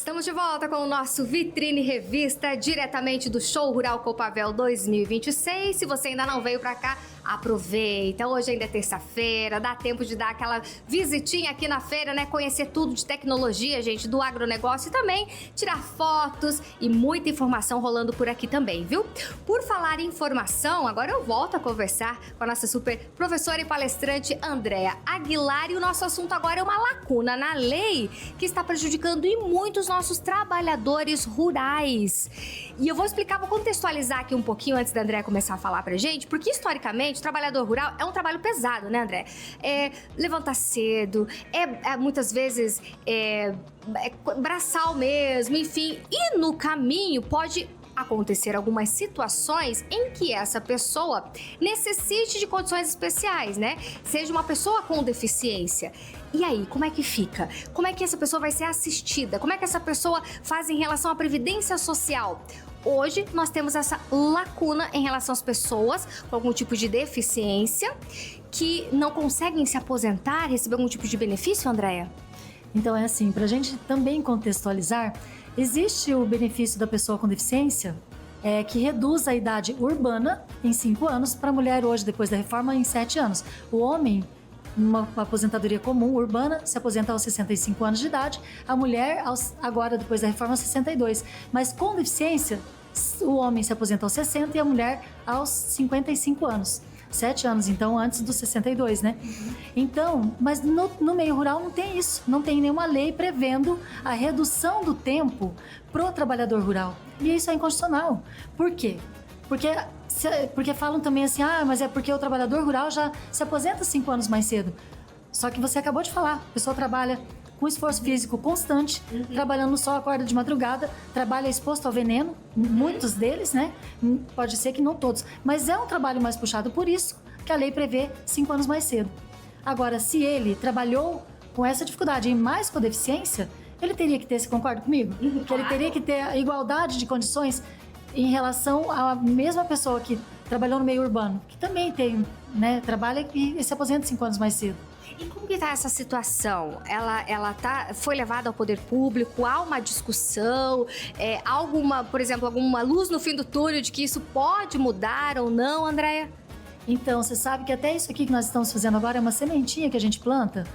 Estamos de volta com o nosso Vitrine Revista, diretamente do Show Rural Copavel 2026. Se você ainda não veio pra cá, aproveita. Hoje ainda é terça-feira, dá tempo de dar aquela visitinha aqui na feira, né? Conhecer tudo de tecnologia, gente, do agronegócio e também tirar fotos e muita informação rolando por aqui também, viu? Por falar em informação, agora eu volto a conversar com a nossa super professora e palestrante Andréa Aguilar, e o nosso assunto agora é uma lacuna na lei que está prejudicando e muito os nossos trabalhadores rurais. E eu vou explicar, vou contextualizar aqui um pouquinho antes da Andréa começar a falar pra gente, porque historicamente o trabalhador rural é um trabalho pesado, né, André? É levantar cedo, muitas vezes braçal mesmo, enfim. E no caminho pode acontecer algumas situações em que essa pessoa necessite de condições especiais, né? Seja uma pessoa com deficiência. E aí, como é que fica? Como é que essa pessoa vai ser assistida? Como é que essa pessoa faz em relação à previdência social? Hoje, nós temos essa lacuna em relação às pessoas com algum tipo de deficiência que não conseguem se aposentar, receber algum tipo de benefício, Andréa? Então é assim, para a gente também contextualizar, existe o benefício da pessoa com deficiência que reduz a idade urbana em 5 anos para a mulher hoje, depois da reforma, em 7 anos. O homem, numa aposentadoria comum urbana, se aposenta aos 65 anos de idade, a mulher, agora, depois da reforma, aos 62. Mas com deficiência, o homem se aposenta aos 60 e a mulher aos 55 anos. 7 anos, então, antes dos 62, né? Então, mas no meio rural não tem isso. Não tem nenhuma lei prevendo a redução do tempo pro trabalhador rural. E isso é inconstitucional. Por quê? Porque falam também assim, mas é porque o trabalhador rural já se aposenta 5 anos mais cedo. Só que você acabou de falar, a pessoa trabalha com esforço físico constante, trabalhando no sol, acorda de madrugada, trabalha exposto ao veneno, muitos deles, né? Pode ser que não todos, mas é um trabalho mais puxado, por isso que a lei prevê 5 anos mais cedo. Agora, se ele trabalhou com essa dificuldade e mais com deficiência, ele teria que ter, você concorda comigo? Que ele teria que ter a igualdade de condições em relação à mesma pessoa que trabalhou no meio urbano, que também tem, né, trabalha e se aposenta 5 anos mais cedo. E como que tá essa situação? Foi levada ao poder público? Há uma discussão? Por exemplo, alguma luz no fim do túnel de que isso pode mudar ou não, Andréa? Então, você sabe que até isso aqui que nós estamos fazendo agora é uma sementinha que a gente planta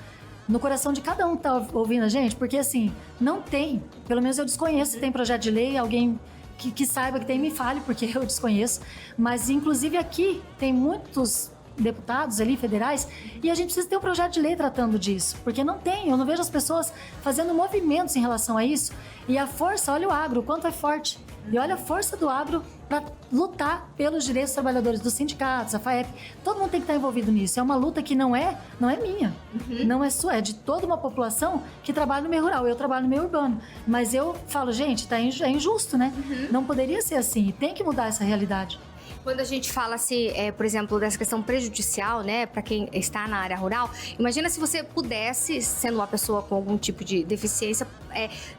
no coração de cada um que tá ouvindo a gente, porque assim, não tem, pelo menos eu desconheço se tem projeto de lei, alguém que saiba que tem, me fale, porque eu desconheço, mas inclusive aqui tem muitos deputados ali, federais, e a gente precisa ter um projeto de lei tratando disso, porque eu não vejo as pessoas fazendo movimentos em relação a isso, e a força, olha o agro, o quanto é forte, e olha a força do agro para lutar pelos direitos dos trabalhadores, dos sindicatos, a FAEP, todo mundo tem que estar envolvido nisso, é uma luta que não é minha, não é sua, é de toda uma população que trabalha no meio rural, eu trabalho no meio urbano, mas eu falo, gente, é injusto, né? Não poderia ser assim, e tem que mudar essa realidade. Quando a gente fala assim, por exemplo, dessa questão prejudicial, né, para quem está na área rural, imagina se você pudesse, sendo uma pessoa com algum tipo de deficiência,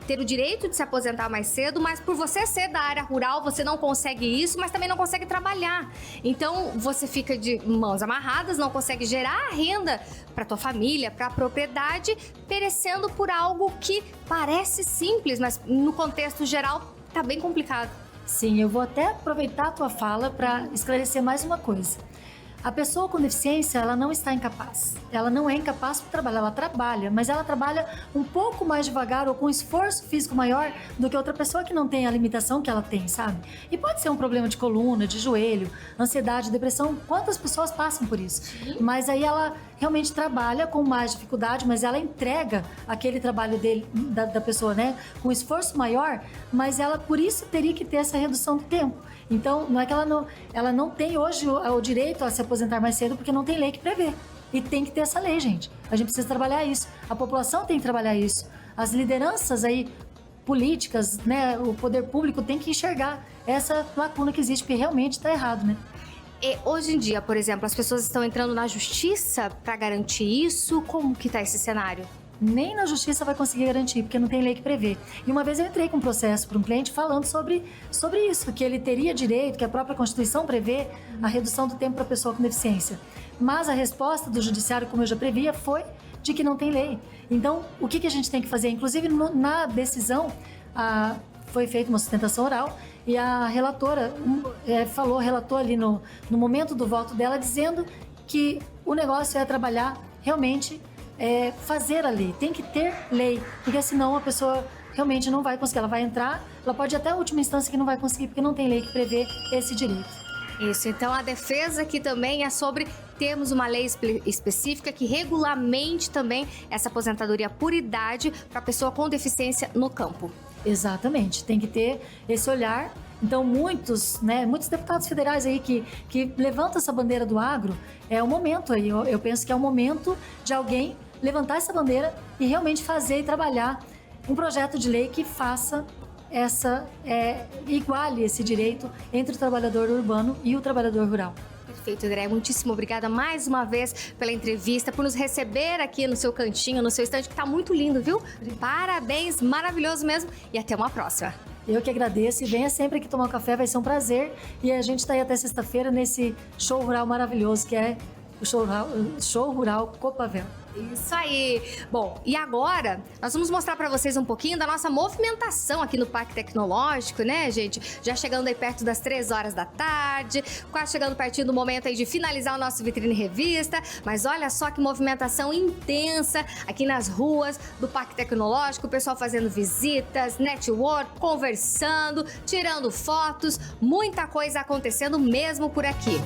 ter o direito de se aposentar mais cedo, mas por você ser da área rural, você não consegue isso, mas também não consegue trabalhar. Então, você fica de mãos amarradas, não consegue gerar renda para tua família, para a propriedade, perecendo por algo que parece simples, mas no contexto geral tá bem complicado. Sim, eu vou até aproveitar a tua fala para esclarecer mais uma coisa. A pessoa com deficiência, ela não está incapaz. Ela não é incapaz para trabalhar, ela trabalha, mas ela trabalha um pouco mais devagar ou com esforço físico maior do que outra pessoa que não tem a limitação que ela tem, sabe? E pode ser um problema de coluna, de joelho, ansiedade, depressão, quantas pessoas passam por isso? Mas aí ela realmente trabalha com mais dificuldade, mas ela entrega aquele trabalho da pessoa, né, com esforço maior, mas ela, por isso, teria que ter essa redução do tempo. Então, não é que ela não tem hoje o direito a se aposentar mais cedo, porque não tem lei que prevê. E tem que ter essa lei, gente. A gente precisa trabalhar isso. A população tem que trabalhar isso. As lideranças aí políticas, né, o poder público tem que enxergar essa lacuna que existe, porque realmente está errado, né? E hoje em dia, por exemplo, as pessoas estão entrando na justiça para garantir isso? Como que tá esse cenário? Nem na justiça vai conseguir garantir, porque não tem lei que prevê. E uma vez eu entrei com um processo para um cliente falando sobre isso, que ele teria direito, que a própria Constituição prevê a redução do tempo para a pessoa com deficiência. Mas a resposta do judiciário, como eu já previa, foi de que não tem lei. Então, o que a gente tem que fazer? Inclusive, na decisão, foi feita uma sustentação oral e a relatora relatou ali no momento do voto dela, dizendo que o negócio é trabalhar realmente, fazer a lei. Tem que ter lei, porque senão a pessoa realmente não vai conseguir. Ela vai entrar, ela pode ir até a última instância que não vai conseguir, porque não tem lei que prevê esse direito. Isso, então a defesa aqui também é sobre termos uma lei específica que regulamente também essa aposentadoria por idade para a pessoa com deficiência no campo. Exatamente, tem que ter esse olhar. Então, muitos deputados federais aí que levantam essa bandeira do agro, é o momento aí, eu penso que é o momento de alguém levantar essa bandeira e realmente fazer e trabalhar um projeto de lei que faça iguale esse direito entre o trabalhador urbano e o trabalhador rural. Perfeito, André. Muitíssimo obrigada mais uma vez pela entrevista, por nos receber aqui no seu cantinho, no seu estande, que tá muito lindo, viu? Parabéns, maravilhoso mesmo, e até uma próxima. Eu que agradeço e venha sempre aqui tomar um café, vai ser um prazer. E a gente está aí até sexta-feira nesse show rural maravilhoso que é o show rural Copavel. Isso aí! Bom, e agora nós vamos mostrar para vocês um pouquinho da nossa movimentação aqui no Parque Tecnológico, né, gente? Já chegando aí perto das 3 horas da tarde, quase chegando pertinho do momento aí de finalizar o nosso Vitrine Revista, mas olha só que movimentação intensa aqui nas ruas do Parque Tecnológico, o pessoal fazendo visitas, network, conversando, tirando fotos, muita coisa acontecendo mesmo por aqui.